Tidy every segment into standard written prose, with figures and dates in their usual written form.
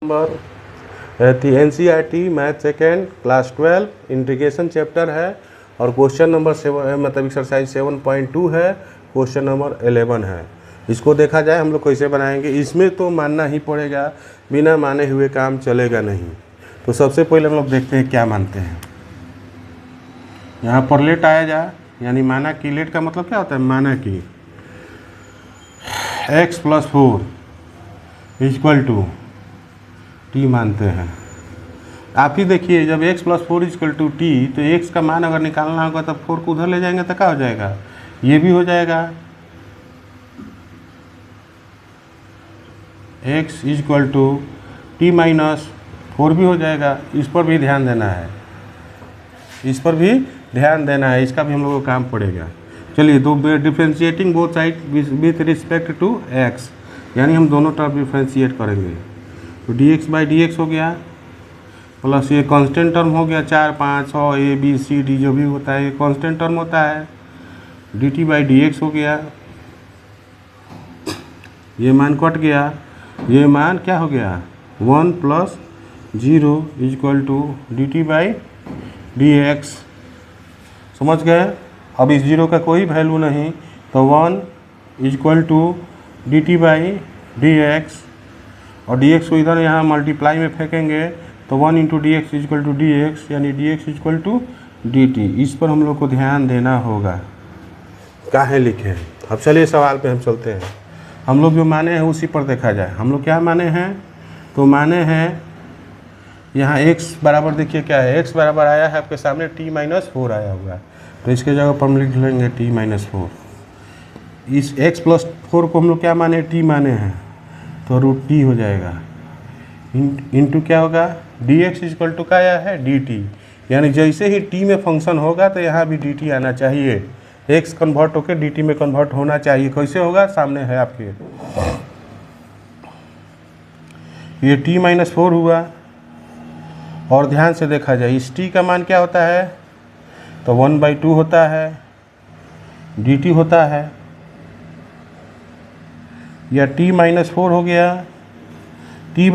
Number NCERT math second class 12 integration chapter है और question number 7 मतलब एक्सरसाइज 7.2 है, क्वेश्चन नंबर 11 है। इसको देखा जाए हम लोग कैसे बनाएंगे। इसमें तो मानना ही पड़ेगा, बिना माने हुए काम चलेगा नहीं। तो सबसे पहले हम लोग देखते हैं क्या मानते हैं। यहाँ पर लेट आया जा, यानी माना कि लेट का मतलब क्या होता है, माना कि x + 4 = t मानते हैं। आप ही देखिए, जब x + 4 = t तो x का मान अगर निकालना होगा तब 4 को उधर ले जाएंगे तो क्या हो जाएगा, ये भी हो जाएगा x = t - 4 भी हो जाएगा। इस पर भी ध्यान देना है, इस पर भी ध्यान देना है, इसका भी हम लोगों को काम पड़ेगा। चलिए, do differentiating both side with respect to x, यानी हम दोनों तरफ डिफ्रेंशिएट करेंगे। तो dx/dx हो गया, प्लस ये कांस्टेंट टर्म हो गया 4, 5, 6 a b c d जो भी होता है ये कांस्टेंट टर्म होता है। dt/dx हो गया, ये मान कट गया, ये मान क्या हो गया 1 + 0 = dt/dx। समझ गए। अब इस जीरो का कोई वैल्यू नहीं तो 1 = dt/dx, और dx को इधर यहाँ मल्टीप्लाई में फेंकेंगे तो 1 × dx = dx, यानी dx = dt। इस पर हम लोग को ध्यान देना होगा, काहे लिखे हैं। अब चलिए सवाल पे हम चलते हैं। हम लोग जो माने हैं उसी पर देखा जाए। हम लोग क्या माने हैं, तो माने हैं यहाँ x बराबर, देखिए क्या है, x बराबर आया है आपके सामने t - 4 आया हुआ है, तो इसके जगह पर हम लिख लेंगे t - 4। इस x + 4 को हम लोग क्या माने, t माने हैं, तो √t हो जाएगा। इंटू क्या होगा, dx = क्या आया है dt, यानी जैसे ही t में फंक्शन होगा तो यहाँ भी dt आना चाहिए। x कन्वर्ट होकर dt में कन्वर्ट होना चाहिए। कैसे होगा, सामने है आपके, ये t - 4 हुआ। और ध्यान से देखा जाए, इस t का मान क्या होता है, तो 1/2 होता है, dt होता है, या t - 4 हो गया, t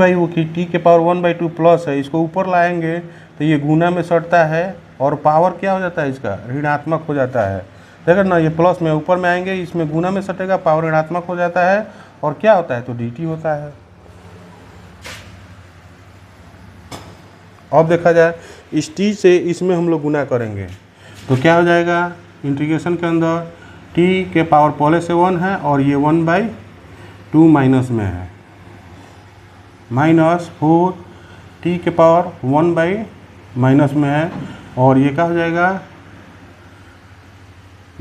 के पावर 1/2 प्लस है, इसको ऊपर लाएंगे तो ये गुना में सटता है और पावर क्या हो जाता है, इसका ऋणात्मक हो जाता है। देखो ना, ये प्लस में ऊपर में आएंगे, इसमें गुना में सटेगा, पावर ऋणात्मक हो जाता है और क्या होता है, तो dt होता है। अब देखा जाए, इस t से इसमें हम लोग गुना करेंगे तो क्या हो जाएगा, इंटीग्रेशन के अंदर t के पावर पहले से 1 है और ये 1/2 माइनस में है, -4 t के पावर 1/- में है, और ये क्या हो जाएगा,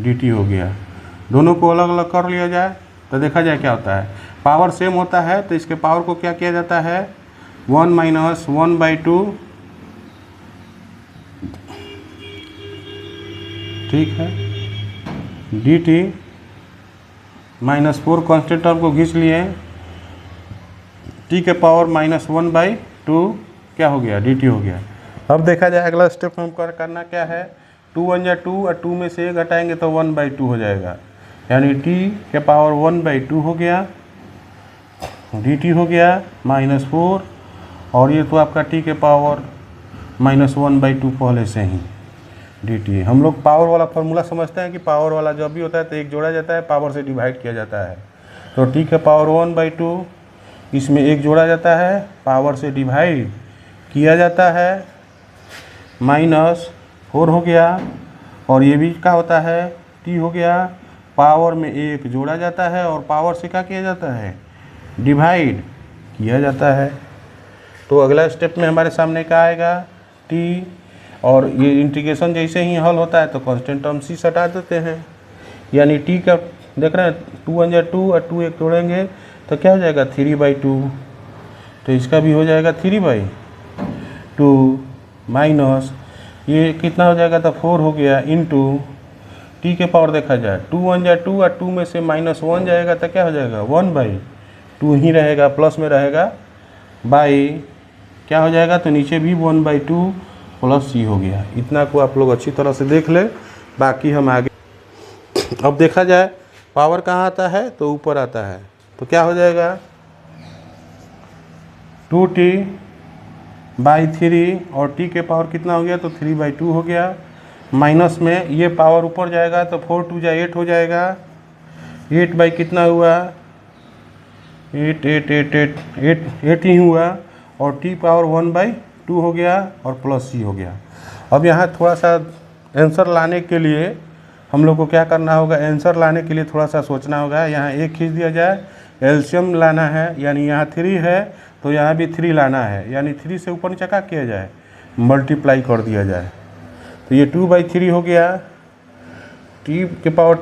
dt हो गया। दोनों को अलग अलग कर लिया जाए तो देखा जाए क्या होता है, पावर सेम होता है तो इसके पावर को क्या किया जाता है, 1 - 1/2, ठीक है, dt -4 कांस्टेंट टर्म को खींच लिए, t के पावर -1/2 क्या हो गया, dt हो गया। अब देखा जाए अगला स्टेप हम करना क्या है, 2 × 1 = 2 और 2 में से 1 घटाएंगे तो 1/2 हो जाएगा, यानी t के पावर 1/2 हो गया, dt हो गया -4, और ये तो आपका t के पावर -1/2 पहले से ही dt। हम लोग पावर वाला फॉर्मूला समझते हैं कि पावर वाला जब भी होता है तो एक जोड़ा जाता है, पावर से डिवाइड किया जाता है। तो t के पावर 1/2, इसमें एक जोड़ा जाता है, पावर से डिवाइड किया जाता है, -4 हो गया, और ये भी क्या होता है, t हो गया, पावर में एक जोड़ा जाता है और पावर से क्या किया जाता है, डिवाइड किया जाता है। तो अगला स्टेप में हमारे सामने क्या आएगा, t, और ये इंटीग्रेशन जैसे ही हल होता है तो कांस्टेंट टर्म c सटा देते हैं, यानी t का देख रहे हैं 2 × 2 और 2 एक जोड़ेंगे तो क्या हो जाएगा 3/2, तो इसका भी हो जाएगा 3/2 माइनस ये कितना हो जाएगा, तो 4 हो गया, इंटू t के पावर देखा जाए 2 × 2 और 2 में से -1 जाएगा तो क्या हो जाएगा 1/2 ही रहेगा, प्लस में रहेगा बाई क्या हो जाएगा, तो नीचे भी 1/2 प्लस c हो गया। इतना को आप लोग अच्छी तरह से देख ले, बाकी हम आगे। अब देखा जाए पावर कहाँ आता है, तो ऊपर आता है, तो क्या हो जाएगा, 2t/3 और t के पावर कितना हो गया, तो 3/2 हो गया। माइनस में ये पावर ऊपर जाएगा तो 4 2 जा 8 हो जाएगा। 8 बाई कितना हुआ, 8 8 8 8 8 8 ही हुआ, और t पावर 1/2 हो गया और प्लस c हो गया। अब यहाँ थोड़ा सा आंसर लाने के लिए हम लोग को क्या करना होगा, आंसर लाने के लिए थोड़ा सा सोचना होगा। यहाँ एक खींच दिया जाए, एलसीएम लाना है, यानी यहाँ 3 है तो यहाँ भी 3 लाना है, यानी 3 से ऊपर नीचे क्या किया जाए, मल्टीप्लाई कर दिया जाए। तो ये 2/3 हो गया, t के पावर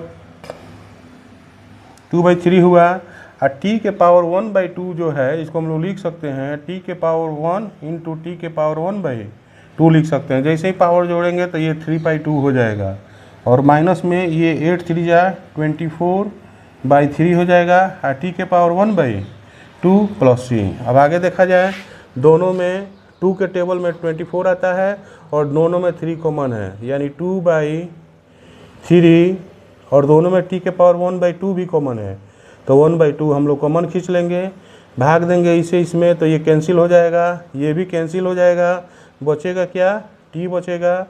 2/3 हुआ, और t के पावर 1/2 जो है इसको हम लोग लिख सकते हैं t के पावर 1 इंटू टी के पावर 1/2 लिख सकते हैं। जैसे ही पावर जोड़ेंगे तो ये 3/2 हो जाएगा, और माइनस में ये 8 3 जा 24/3 हो जाएगा, और टी के पावर 1/2 प्लस c। अब आगे देखा जाए, दोनों में 2 के टेबल में 24 आता है और दोनों में 3 कॉमन है, यानी 2/3, और दोनों में t के पावर 1/2 भी कॉमन है, तो 1/2 हम लोग कॉमन खींच लेंगे, भाग देंगे इसे इसमें, तो ये कैंसिल हो जाएगा, ये भी कैंसिल हो जाएगा, बचेगा क्या, t बचेगा,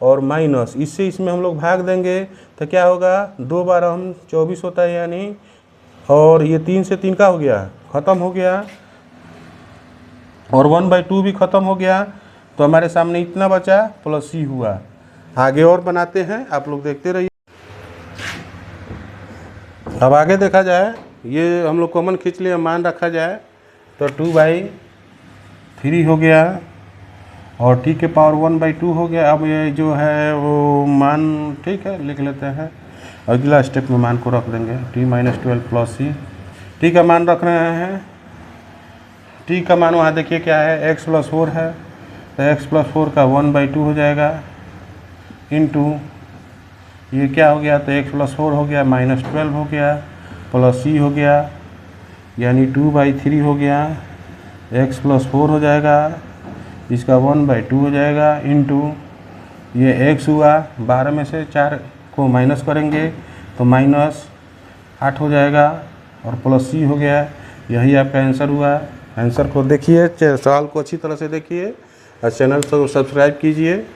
और माइनस इससे इसमें हम लोग भाग देंगे तो क्या होगा, 2 बार हम 24 होता है, यानी, और ये 3 से 3 का हो गया, ख़त्म हो गया, और 1/2 भी ख़त्म हो गया, तो हमारे सामने इतना बचा प्लस c हुआ। आगे और बनाते हैं, आप लोग देखते रहिए। अब आगे देखा जाए, ये हम लोग कॉमन खींच लिए, मान रखा जाए तो 2/3 हो गया और t के पावर 1/2 हो गया। अब ये जो है वो मान ठीक है लिख लेते हैं, अगला स्टेप में मान को रख देंगे, t-12 प्लस c। t का मान रख रहे हैं, t का मान वहाँ देखिए क्या है, x + 4 है, तो x + 4 का 1/2 हो जाएगा, इंटू ये क्या हो गया, तो x + 4 हो गया, -12 हो गया, प्लस c हो गया, यानी 2/3 हो गया, x + 4 हो जाएगा, इसका 1/2 हो जाएगा, इंटू ये x हुआ, 12 में से 4 को माइनस करेंगे तो -8 हो जाएगा, और प्लस c हो गया। यही आपका आंसर हुआ। आंसर को देखिए, सवाल को अच्छी तरह से देखिए और चैनल को सब्सक्राइब कीजिए।